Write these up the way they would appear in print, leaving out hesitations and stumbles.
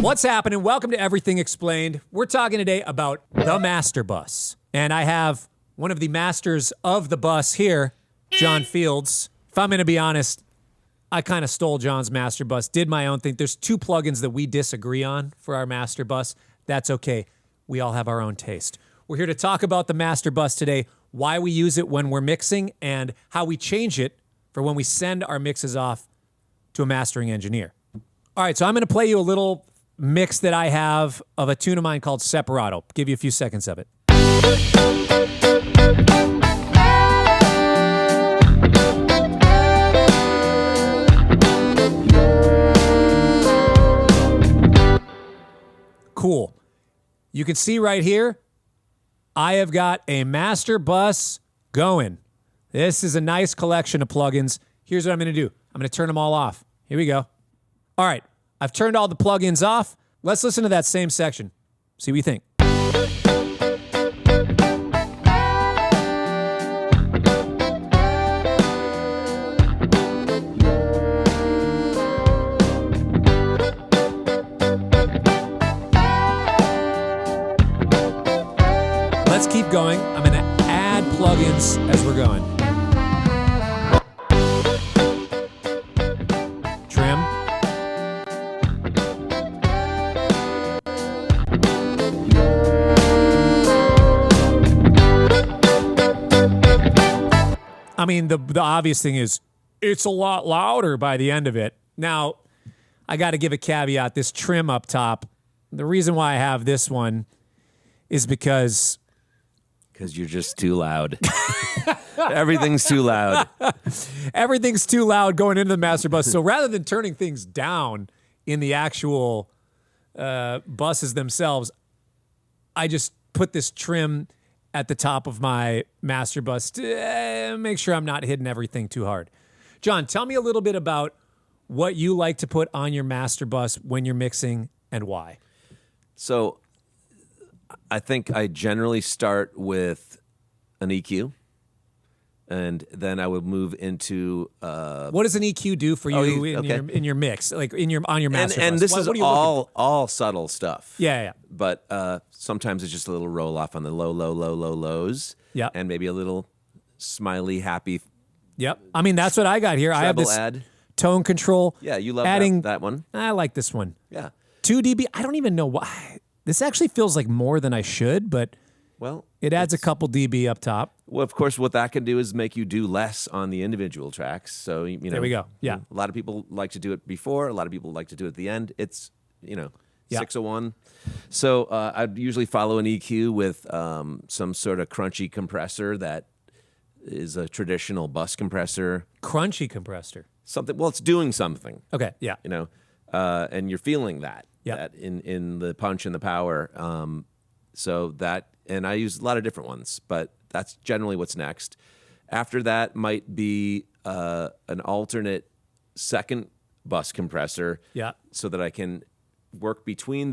What's happening? Welcome to Everything Explained. We're talking today about the master bus. And I have one of the masters of the bus here, John Fields. If I'm going to be honest, I kind of stole John's master bus, did my own thing. There's two plugins that we disagree on for our master bus. That's okay. We all have our own taste. We're here to talk about the master bus today, why we use it when we're mixing, and how we change it for when we send our mixes off to a mastering engineer. All right, so I'm going to play you a little mix that I have of a tune of mine called Separato. Give you a few seconds of it. Cool. You can see right here, I have got a master bus going. This is a nice collection of plugins. Here's what I'm going to do. I'm going to turn them all off. Here we go. All right. I've turned all the plugins off. Let's listen to that same section. See what you think. Let's keep going. I'm going to add plugins as we're going. Trim. I mean, the obvious thing is it's a lot louder by the end of it. Now, I got to give a caveat. This trim up top, the reason why I have this one is because you're just too loud. Everything's too loud. Everything's too loud going into the master bus. So rather than turning things down in the actual buses themselves, I just put this trim at the top of my master bus to make sure I'm not hitting everything too hard. John, tell me a little bit about what you like to put on your master bus when you're mixing and why. So I think I generally start with an EQ, and then I would move into what does an EQ do for you in your mix, like on your master bus? And this is all subtle stuff. Yeah. But sometimes it's just a little roll off on the lows. Yeah. And maybe a little smiley, happy. Yep. I mean, that's what I got here. I have this tone control. Yeah, you love that one. I like this one. Yeah. 2 dB. I don't even know why. This actually feels like more than I should, but it adds a couple dB up top. Well, of course, what that can do is make you do less on the individual tracks. So, there we go. Yeah. A lot of people like to do it before. A lot of people like to do it at the end. It's, 601. So I'd usually follow an EQ with some sort of crunchy compressor that is a traditional bus compressor. Crunchy compressor. Something. Well, it's doing something. Okay. Yeah. And you're feeling that. Yeah. That in the punch and the power. So that, and I use a lot of different ones, but that's generally what's next. After that might be an alternate second bus compressor. Yeah. So that I can work between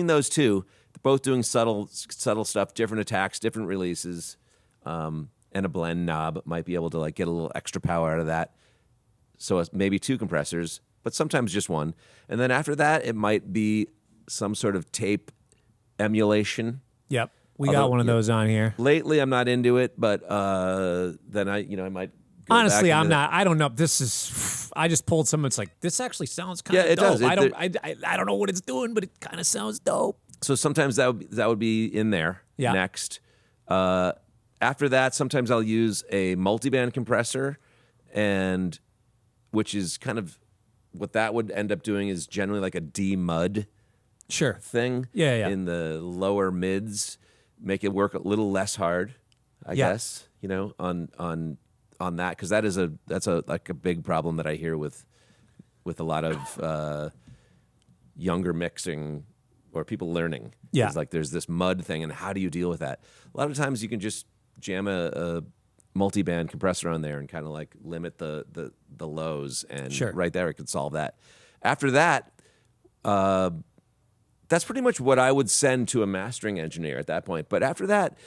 those two, both doing subtle stuff, different attacks, different releases, and a blend knob might be able to get a little extra power out of that. So it's maybe two compressors, but sometimes just one. And then after that, it might be some sort of tape emulation. Yep. We got one of those on here. Lately, I'm not into it, but then I might go honestly, back I'm not. I don't know. This is. I just pulled some. It's like this actually sounds kind of dope. Does. I don't know what it's doing, but it kind of sounds dope. So sometimes that would be in there. Yeah. Next, after that, sometimes I'll use a multiband compressor, and which is kind of what that would end up doing is generally like a D-mud thing. Yeah. In the lower mids, make it work a little less hard, I guess. On that, because that's a big problem that I hear with a lot of younger mixing or people learning. Yeah. It's like there's this mud thing, and how do you deal with that? A lot of times you can just jam a multi-band compressor on there and kind of limit the lows, and right there it could solve that. After that, that's pretty much what I would send to a mastering engineer at that point. But after that,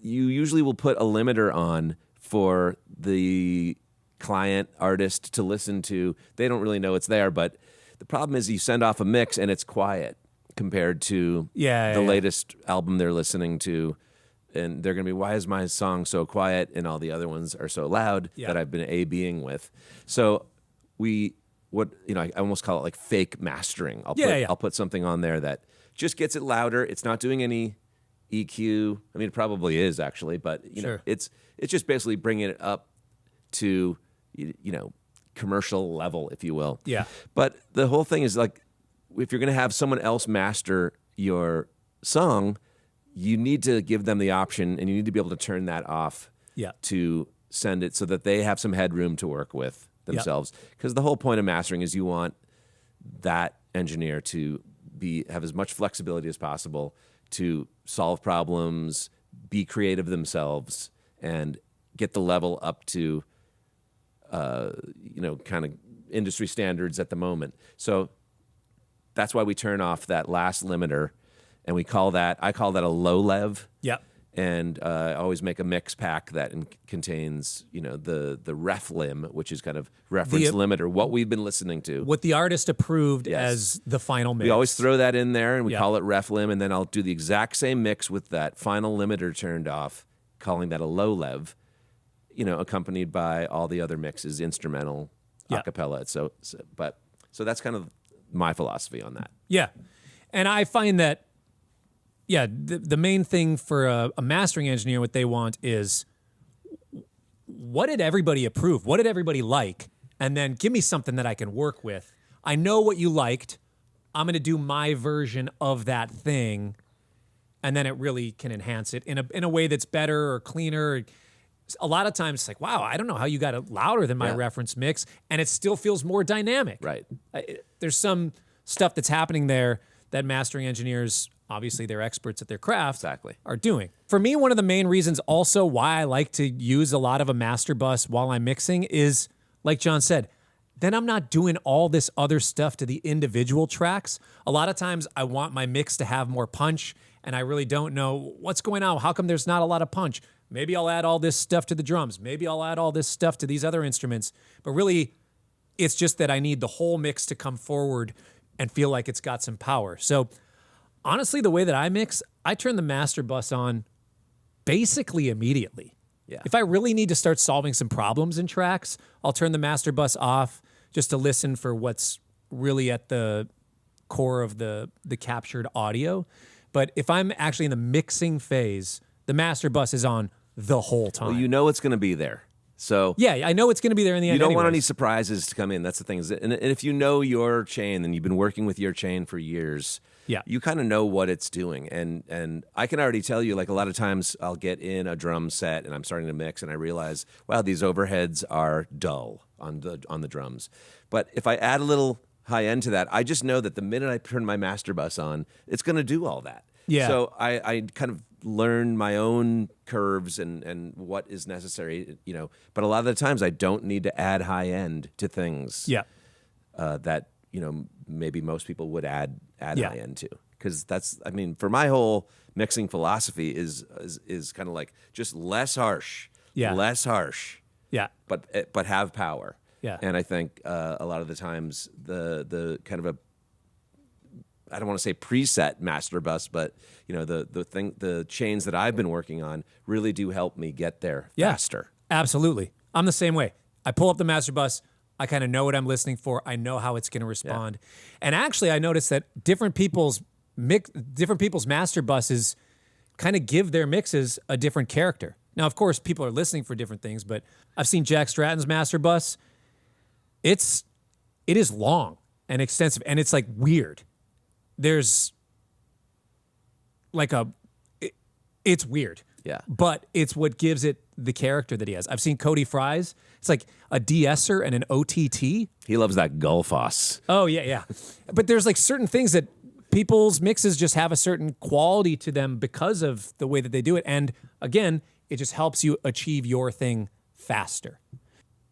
you usually will put a limiter on for the client artist to listen to. They don't really know it's there, but The problem is you send off a mix and it's quiet compared to Yeah, the yeah. latest album they're listening to. And they're going to be, why is my song so quiet and all the other ones are so loud Yeah. that I've been A-Bing with? So I almost call it like fake mastering. I'll put something on there that just gets it louder. It's not doing any EQ. I mean, it probably is actually, but Sure. it's just basically bringing it up to, commercial level, if you will. Yeah. But the whole thing is like, if you're going to have someone else master your song, you need to give them the option, and you need to be able to turn that off Yeah. to send it so that they have some headroom to work with themselves. Because the whole point of mastering is you want that engineer to have as much flexibility as possible to solve problems, be creative themselves, and get the level up to, kind of industry standards at the moment. So that's why we turn off that last limiter. And I call that a low lev. Yep. And I always make a mix pack that contains, the ref lim, which is kind of reference limiter, what we've been listening to. What the artist approved Yes. as the final mix. We always throw that in there, and we Yeah. call it ref lim, and then I'll do the exact same mix with that final limiter turned off, calling that a low lev, accompanied by all the other mixes, instrumental, Yeah. a cappella. So that's kind of my philosophy on that. Yeah. And I find that, the main thing for a mastering engineer, what they want is, what did everybody approve? What did everybody like? And then give me something that I can work with. I know what you liked. I'm going to do my version of that thing. And then it really can enhance it in a way that's better or cleaner. A lot of times it's like, wow, I don't know how you got it louder than my Yeah. reference mix. And it still feels more dynamic. Right. There's some stuff that's happening there that mastering engineers, obviously they're experts at their craft, Exactly. are doing. For me, one of the main reasons also why I like to use a lot of a master bus while I'm mixing is, like John said, then I'm not doing all this other stuff to the individual tracks. A lot of times I want my mix to have more punch, and I really don't know what's going on. How come there's not a lot of punch? Maybe I'll add all this stuff to the drums. Maybe I'll add all this stuff to these other instruments. But really, it's just that I need the whole mix to come forward and feel like it's got some power. So honestly, the way that I mix, I turn the master bus on basically immediately. Yeah. If I really need to start solving some problems in tracks, I'll turn the master bus off just to listen for what's really at the core of the captured audio. But if I'm actually in the mixing phase, the master bus is on the whole time. Well, you know it's going to be there. So Yeah, I know it's going to be there in the end. you don't want any anyways. surprises to come in. That's the thing. And if you know your chain and you've been working with your chain for years, Yeah. you kind of know what it's doing. And I can already tell you, like a lot of times I'll get in a drum set and I'm starting to mix and I realize, wow, these overheads are dull on the drums. But if I add a little high end to that, I just know that the minute I turn my master bus on, it's going to do all that. Yeah. So I kind of learn my own curves and what is necessary, but a lot of the times I don't need to add high end to things Yeah. that, maybe most people would add Yeah. high end to. Because for my whole mixing philosophy is kind of like just less harsh, Yeah. Yeah. but have power. Yeah. And I think a lot of the times the kind of I don't want to say preset master bus, but the chains that I've been working on really do help me get there Yeah. faster. Absolutely. I'm the same way. I pull up the master bus. I kind of know what I'm listening for. I know how it's going to respond. And actually, I noticed that different people's master buses kind of give their mixes a different character. Now, of course, people are listening for different things, but I've seen Jack Stratton's master bus. It is long and extensive, and it's like weird. There's like it's weird. Yeah. But it's what gives it the character that he has. I've seen Cody Fry's. It's like a de-esser and an OTT. He loves that Gullfoss. Oh, yeah. But there's like certain things that people's mixes just have a certain quality to them because of the way that they do it. And again, it just helps you achieve your thing faster.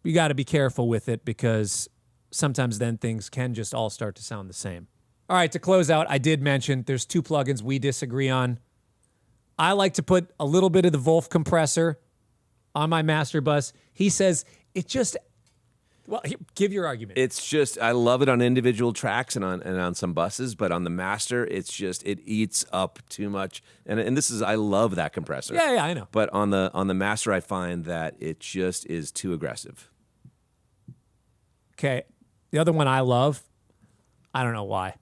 You got to be careful with it because sometimes then things can just all start to sound the same. All right, to close out, I did mention there's two plugins we disagree on. I like to put a little bit of the Wolf compressor on my master bus. He says it just Well, give your argument. It's just I love it on individual tracks and on some buses, but on the master, it's just it eats up too much. And this is I love that compressor. Yeah, I know. But on the master, I find that it just is too aggressive. Okay, the other one I love, I don't know why.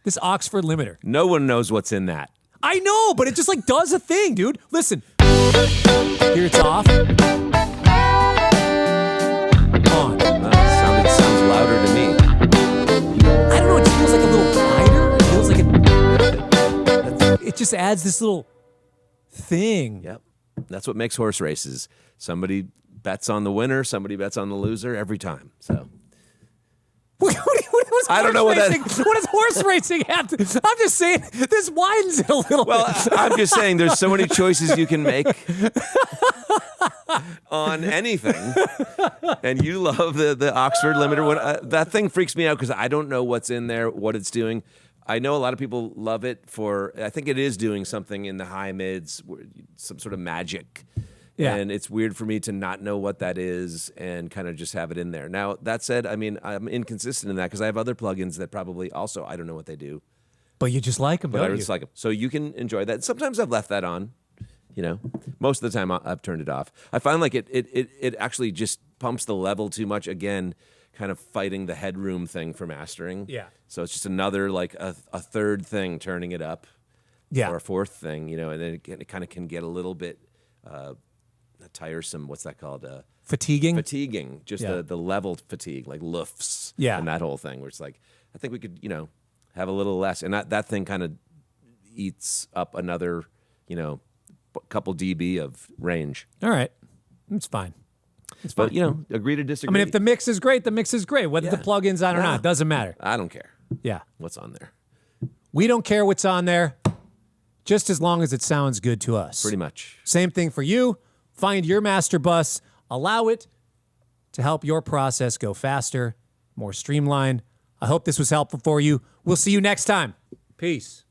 This Oxford limiter. No one knows what's in that. I know, but it just like does a thing, dude. Listen. Here it's off. On. Sounds louder to me. I don't know, it just feels like a little wider. It feels like it just adds this little thing. Yep. That's what makes horse races. Somebody bets on the winner, somebody bets on the loser every time. So I don't know what that. What does horse racing have to? I'm just saying this widens it a little Well, bit. I'm just saying there's so many choices you can make on anything, and you love the Oxford limiter. That thing freaks me out because I don't know what's in there, what it's doing. I know a lot of people love it for. I think it is doing something in the high mids, some sort of magic. Yeah. And it's weird for me to not know what that is and kind of just have it in there. Now, that said, I mean, I'm inconsistent in that because I have other plugins that probably also, I don't know what they do. But you just like them, But don't I you? just like them. So you can enjoy that. Sometimes I've left that on, you know. Most of the time I've turned it off. I find like it actually just pumps the level too much. Again, kind of fighting the headroom thing for mastering. Yeah. So it's just another like a third thing turning it up. Yeah. Or a fourth thing, you know, and then it kind of can get a little bit tiresome. What's that called? Fatiguing? Fatiguing. Just Yeah. the level fatigue, like loofs. Yeah. And that whole thing where it's like, I think we could, you know, have a little less. And that thing kind of eats up another, you know, couple dB of range. All right. It's fine. It's fine. But, you know, agree to disagree. I mean, if the mix is great, the mix is great. Whether the Yeah. plugins on or not, doesn't matter. I don't care Yeah. what's on there. We don't care what's on there, just as long as it sounds good to us. Pretty much. Same thing for you. Find your master bus. Allow it to help your process go faster, more streamlined. I hope this was helpful for you. We'll see you next time. Peace.